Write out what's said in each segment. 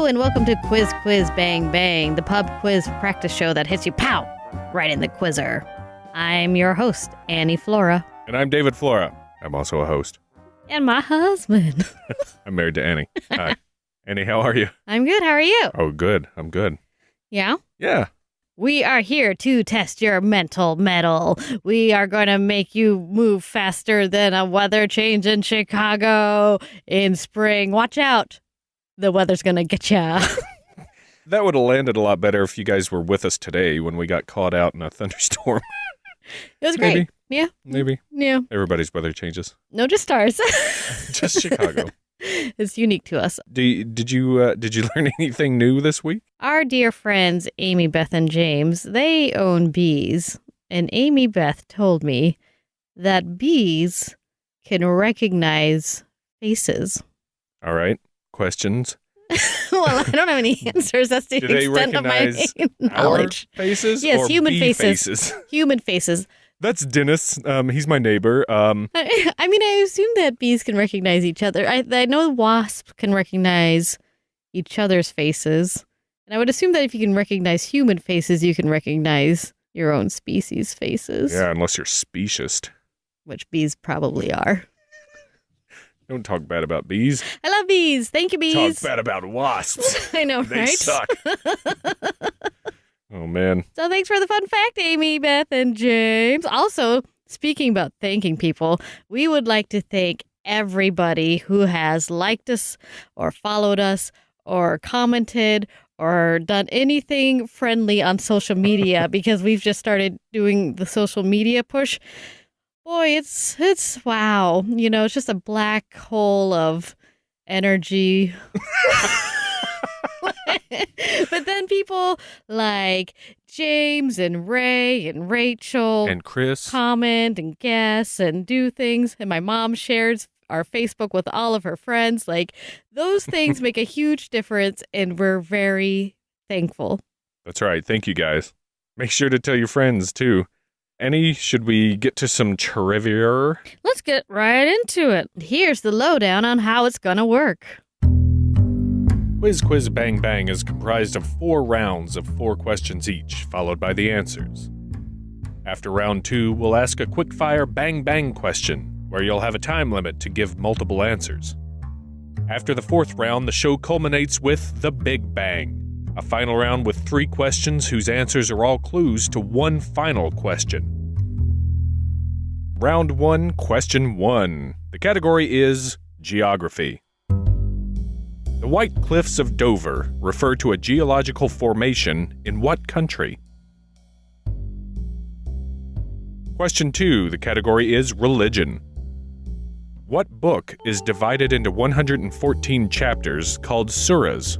and welcome to Quiz Quiz Bang Bang, the pub quiz practice show that hits you pow right in the quizzer. I'm your host, Annie Flora. And I'm David Flora. I'm also a host. And my husband. I'm married to Annie. Hi. Annie, how are you? I'm good. How are you? Oh, good. I'm good. Yeah? Yeah. We are here to test your mental mettle. We are going to make you move faster than a weather change in Chicago in spring. Watch out. The weather's going to get ya. That would have landed a lot better if you guys were with us today when we got caught out in a thunderstorm. It was great. Maybe. Yeah. Maybe. Yeah. Everybody's weather changes. No, just stars. Just Chicago. It's unique to us. Did you learn anything new this week? Our dear friends, Amy, Beth, and James, they own bees. And Amy Beth told me that bees can recognize faces. All right. Questions? Well, I don't have any answers. That's the Do they extent of my recognize knowledge. Our faces? Yes, or human bee faces. Human faces. That's Dennis. He's my neighbor. I mean, I assume that bees can recognize each other. I know wasps can recognize each other's faces. And I would assume that if you can recognize human faces, you can recognize your own species' faces. Yeah, unless you're speciest. Which bees probably are. Don't talk bad about bees. I love bees. Thank you, bees. Talk bad about wasps. I know, They right? suck. Oh, man. So thanks for the fun fact, Amy, Beth, and James. Also, speaking about thanking people, we would like to thank everybody who has liked us or followed us or commented or done anything friendly on social media because we've just started doing the social media push. Boy, it's wow. You know, it's just a black hole of energy. But then people like James and Ray and Rachel and Chris comment and guess and do things. And my mom shares our Facebook with all of her friends. Like, those things make a huge difference, and we're very thankful. That's right. Thank you, guys. Make sure to tell your friends, too. Annie, should we get to some trivia? Let's get right into it. Here's the lowdown on how it's gonna work. Quiz Quiz Bang Bang is comprised of 4 rounds of 4 questions each, followed by the answers. After round 2, we'll ask a quick-fire bang bang question, where you'll have a time limit to give multiple answers. After the 4th round, the show culminates with the Big Bang, a final round with 3 questions whose answers are all clues to one final question. Round 1, question 1. The category is Geography. The White Cliffs of Dover refer to a geological formation in what country? Question 2. The category is Religion. What book is divided into 114 chapters called surahs?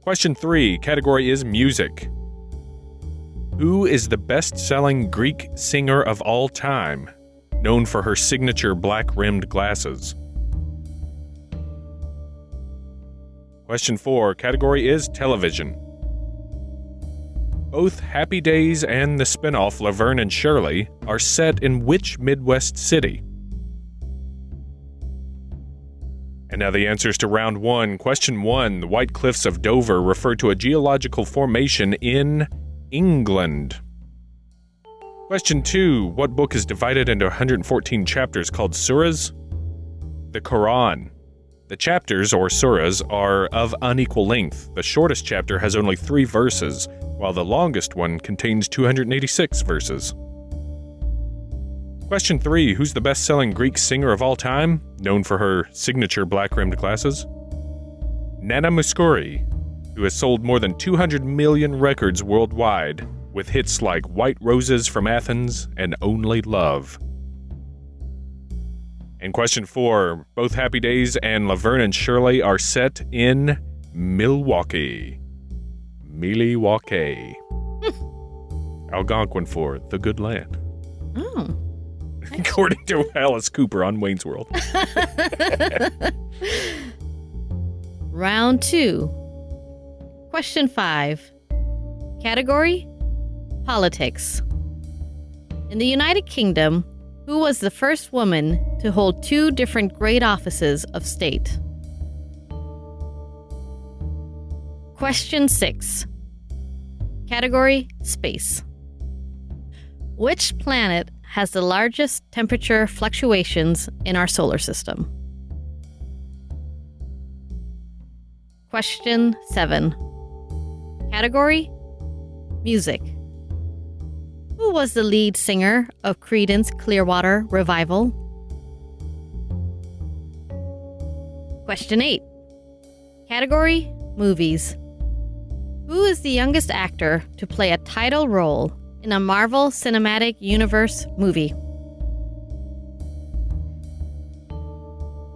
Question 3. Category is Music. Who is the best-selling Greek singer of all time, known for her signature black-rimmed glasses? Question 4. Category is Television. Both Happy Days and the spin-off Laverne and Shirley are set in which Midwest city? And now the answers to round 1. Question 1. The White Cliffs of Dover refer to a geological formation in England. Question 2. What book is divided into 114 chapters called surahs? The Quran. The chapters, or surahs, are of unequal length. The shortest chapter has only 3 verses, while the longest one contains 286 verses. Question 3. Who's the best-selling Greek singer of all time, known for her signature black-rimmed glasses? Nana Mouskouri, who has sold more than 200 million records worldwide, with hits like White Roses from Athens and Only Love. And question 4. Both Happy Days and Laverne and Shirley are set in Milwaukee. Milwaukee. Algonquin for the good land. Oh. According to Alice Cooper on Wayne's World. Round 2. Question 5. Category: Politics. In the United Kingdom, who was the first woman to hold 2 different great offices of state? Question 6. Category: Space. Which planet has the largest temperature fluctuations in our solar system? Question 7. Category: Music. Who was the lead singer of Creedence Clearwater Revival? Question 8. Category: Movies. Who is the youngest actor to play a title role in a Marvel Cinematic Universe movie?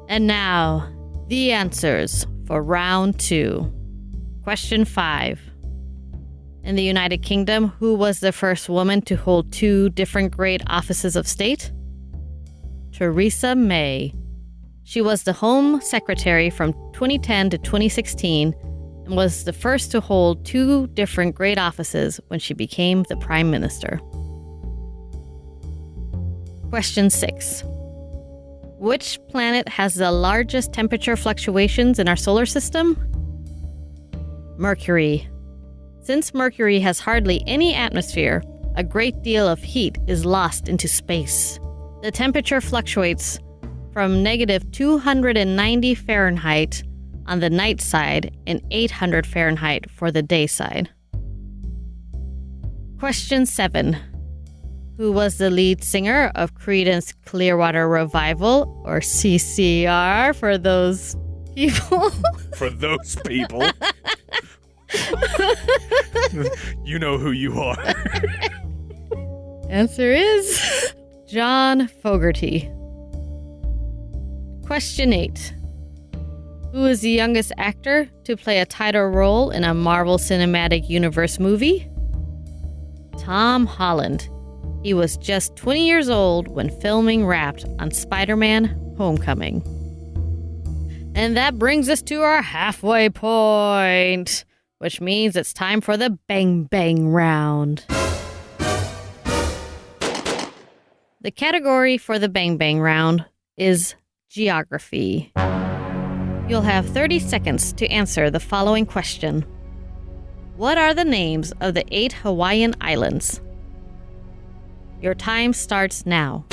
And now, the answers for round 2. Question 5. In the United Kingdom, who was the first woman to hold 2 different great offices of state? Theresa May. She was the Home Secretary from 2010 to 2016 and was the first to hold 2 different great offices when she became the Prime Minister. Question 6. Which planet has the largest temperature fluctuations in our solar system? Mercury. Since Mercury has hardly any atmosphere, a great deal of heat is lost into space. The temperature fluctuates from -290 Fahrenheit on the night side and 800 Fahrenheit for the day side. Question 7. Who was the lead singer of Creedence Clearwater Revival, or CCR for those people? For those people. You know who you are. Answer is John Fogerty. Question 8. Who is the youngest actor to play a title role in a Marvel Cinematic Universe movie? Tom Holland. He was just 20 years old when filming wrapped on Spider-Man: Homecoming. And that brings us to our halfway point, which means it's time for the Bang Bang round. The category for the Bang Bang round is Geography. You'll have 30 seconds to answer the following question. What are the names of the 8 Hawaiian islands? Your time starts now.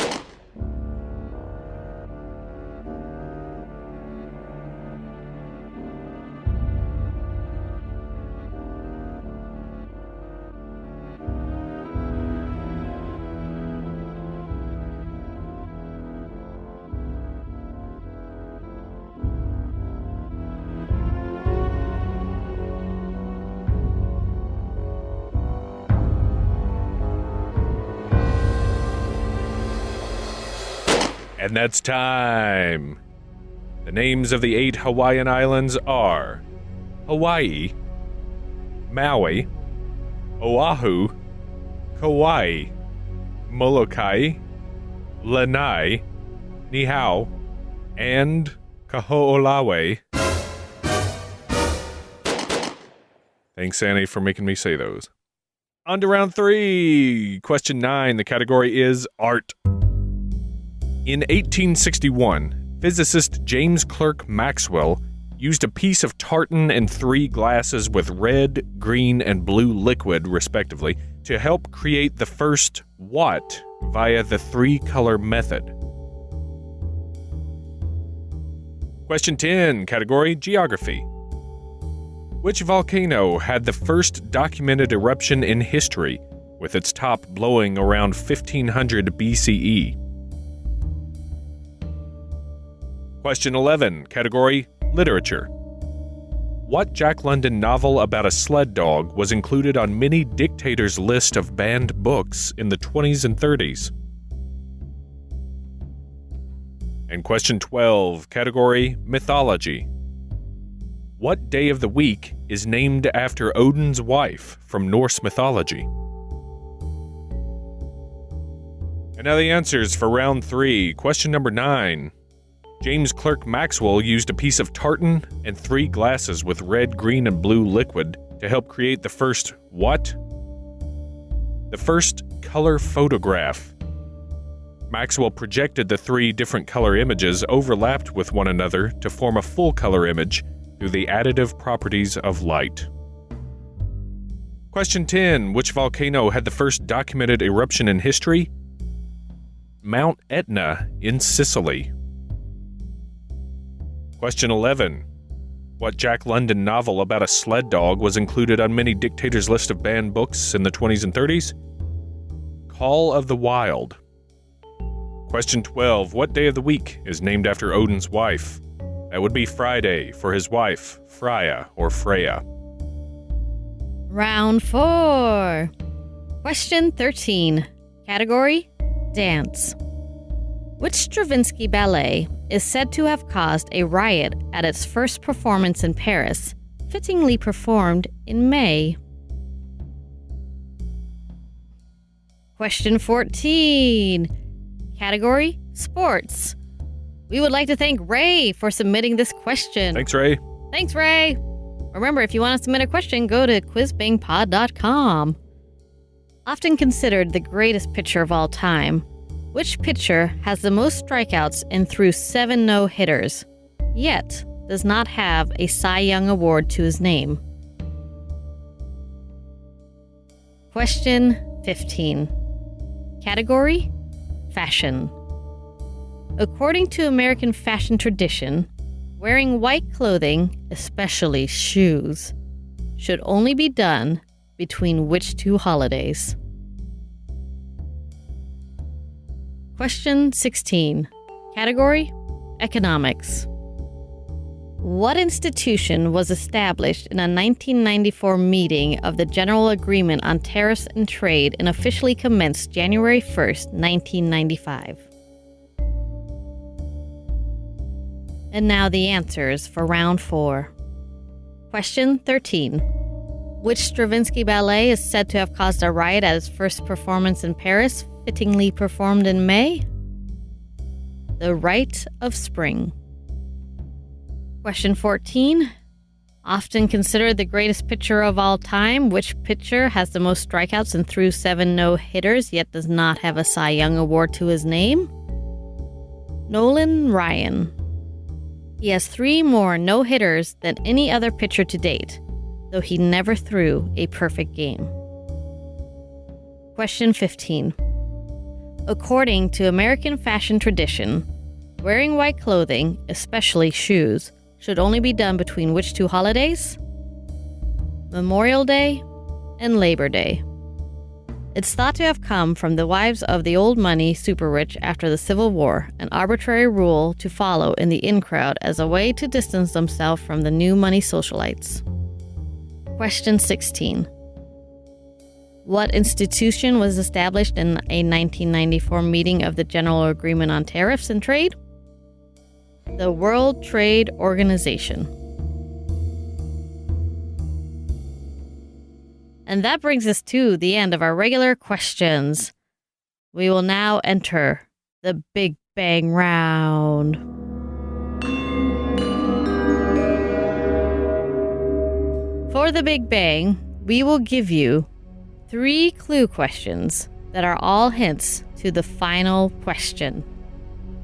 And that's time. The names of the 8 Hawaiian islands are Hawaii, Maui, Oahu, Kauai, Molokai, Lanai, Niihau, and Kaho'olawe. Thanks, Annie, for making me say those. On to round 3. Question 9. The category is Art. In 1861, physicist James Clerk Maxwell used a piece of tartan and 3 glasses with red, green, and blue liquid, respectively, to help create the first what via the 3-color method. Question 10, category Geography. Which volcano had the first documented eruption in history, with its top blowing around 1500 BCE? Question 11, category Literature. What Jack London novel about a sled dog was included on many dictators' list of banned books in the 20s and 30s? And question 12, category Mythology. What day of the week is named after Odin's wife from Norse mythology? And now the answers for round 3. Question number 9. James Clerk Maxwell used a piece of tartan and 3 glasses with red, green, and blue liquid to help create the first what? The first color photograph. Maxwell projected the 3 different color images overlapped with one another to form a full color image through the additive properties of light. Question 10. Which volcano had the first documented eruption in history? Mount Etna in Sicily. Question 11. What Jack London novel about a sled dog was included on many dictators' list of banned books in the 20s and 30s? Call of the Wild. Question 12. What day of the week is named after Odin's wife? That would be Friday for his wife, Freya or Freya. Round 4. Question 13. Category: Dance. Which Stravinsky ballet is said to have caused a riot at its first performance in Paris, fittingly performed in May? Question 14. Category: Sports. We would like to thank Ray for submitting this question. Thanks, Ray. Thanks, Ray. Remember, if you want to submit a question, go to quizbangpod.com. Often considered the greatest pitcher of all time, which pitcher has the most strikeouts and threw 7 no-hitters, yet does not have a Cy Young Award to his name? Question 15. Category: Fashion. According to American fashion tradition, wearing white clothing, especially shoes, should only be done between which 2 holidays? Question 16. Category: Economics. What institution was established in a 1994 meeting of the General Agreement on Tariffs and Trade and officially commenced January 1st, 1995? And now the answers for round 4. Question 13. Which Stravinsky ballet is said to have caused a riot at its first performance in Paris, fittingly performed in May? The Rite of Spring. Question 14. Often considered the greatest pitcher of all time, which pitcher has the most strikeouts and threw 7 no-hitters, yet does not have a Cy Young Award to his name? Nolan Ryan. He has 3 more no-hitters than any other pitcher to date, though he never threw a perfect game. Question 15. According to American fashion tradition, wearing white clothing, especially shoes, should only be done between which 2 holidays? Memorial Day and Labor Day. It's thought to have come from the wives of the old money super rich after the Civil War, an arbitrary rule to follow in the in crowd as a way to distance themselves from the new money socialites. Question 16. What institution was established in a 1994 meeting of the General Agreement on Tariffs and Trade? The World Trade Organization. And that brings us to the end of our regular questions. We will now enter the Big Bang round. For the Big Bang, we will give you 3 clue questions that are all hints to the final question.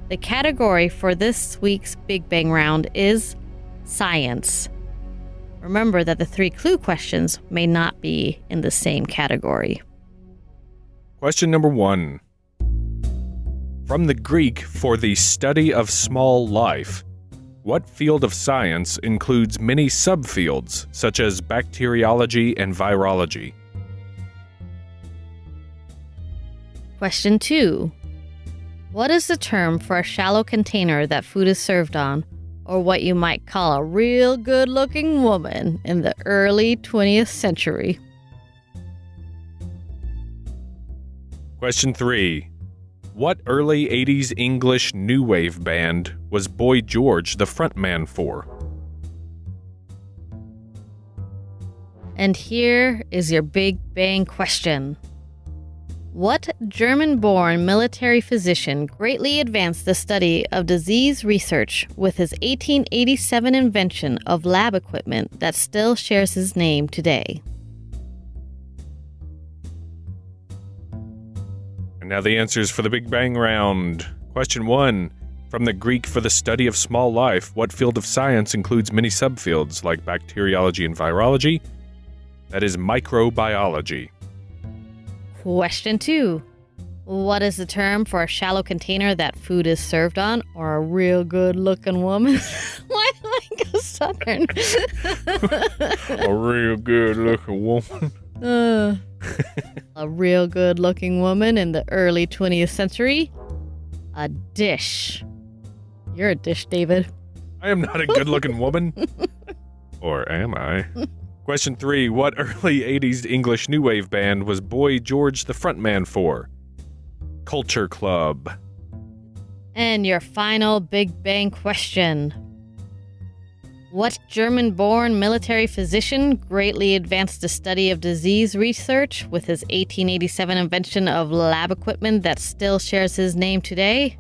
The category for this week's Big Bang round is science. Remember that the 3 clue questions may not be in the same category. Question number 1. From the Greek for the study of small life, what field of science includes many subfields such as bacteriology and virology? Question 2. What is the term for a shallow container that food is served on, or what you might call a real good-looking woman in the early 20th century? Question 3. What early 80s English new wave band was Boy George the frontman for? And here is your Big Bang question. What German-born military physician greatly advanced the study of disease research with his 1887 invention of lab equipment that still shares his name today? And now the answers for the Big Bang round. Question 1. From the Greek for the study of small life, what field of science includes many subfields like bacteriology and virology? That is microbiology. Question 2. What is the term for a shallow container that food is served on, or a real good-looking woman? Why do I go Southern? A real good-looking woman. A real good-looking woman in the early 20th century? A dish. You're a dish, David. I am not a good-looking woman. Or am I? Question 3. What early 80s English new wave band was Boy George the frontman for? Culture Club. And your final Big Bang question. What German-born military physician greatly advanced the study of disease research with his 1887 invention of lab equipment that still shares his name today?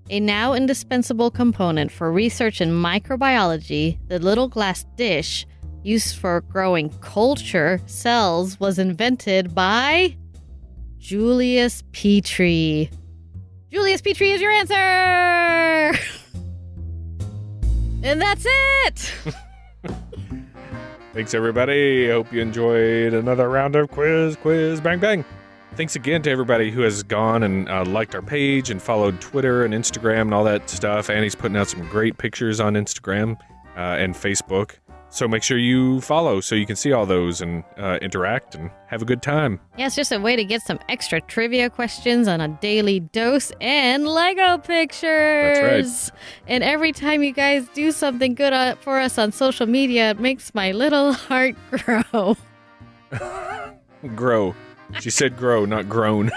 A now indispensable component for research in microbiology, the little glass dish used for growing culture cells was invented by Julius Petrie. Julius Petrie is your answer! And that's it! Thanks, everybody. Hope you enjoyed another round of Quiz, Bang, Bang. Thanks again to everybody who has gone and liked our page and followed Twitter and Instagram and all that stuff. Annie's putting out some great pictures on Instagram and Facebook. So make sure you follow so you can see all those and interact and have a good time. Yeah, it's just a way to get some extra trivia questions on a daily dose and Lego pictures. That's right. And every time you guys do something good for us on social media, it makes my little heart grow. Grow. She said grow, not groan.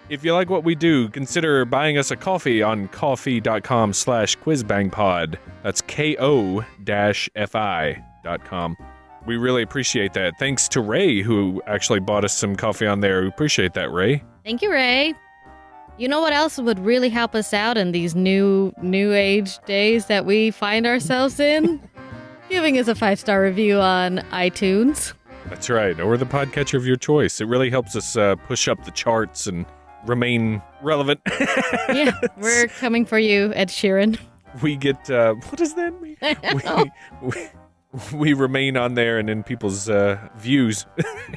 If you like what we do, consider buying us a coffee on ko-fi.com/quizbangpod. That's ko-fi.com. We really appreciate that. Thanks to Ray, who actually bought us some coffee on there. We appreciate that, Ray. Thank you, Ray. You know what else would really help us out in these new age days that we find ourselves in? Giving us a 5-star review on iTunes. That's right, or the podcatcher of your choice. It really helps us push up the charts and remain relevant. Yeah, we're coming for you, Ed Sheeran. We get, what does that mean? We remain on there and in people's views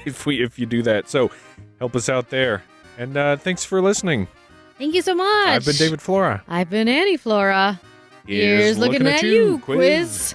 if you do that. So help us out there. And thanks for listening. Thank you so much. I've been David Flora. I've been Annie Flora. Here's looking at you, Quiz.